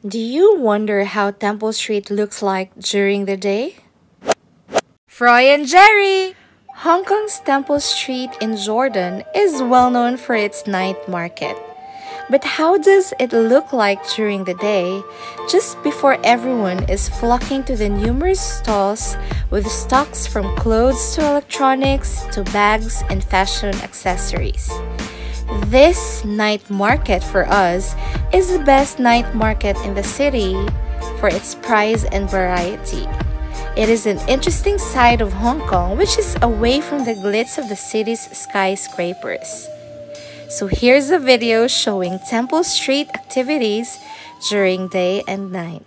Do you wonder how Temple Street looks like during the day? Froi and Geri! Hong Kong's Temple Street in Jordan is well known for its night market. But how does it look like during the day, just before everyone is flocking to the numerous stalls with stocks from clothes to electronics to bags and fashion accessories? This night market for us is the best night market in the city for its price and variety. It is an interesting side of Hong Kong which is away from the glitz of the city's skyscrapers. So here's a video showing Temple Street activities during day and night.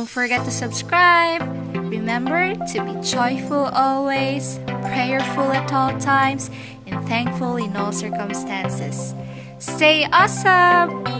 Don't forget to subscribe. Remember to be joyful always, prayerful at all times, and thankful in all circumstances. Stay awesome!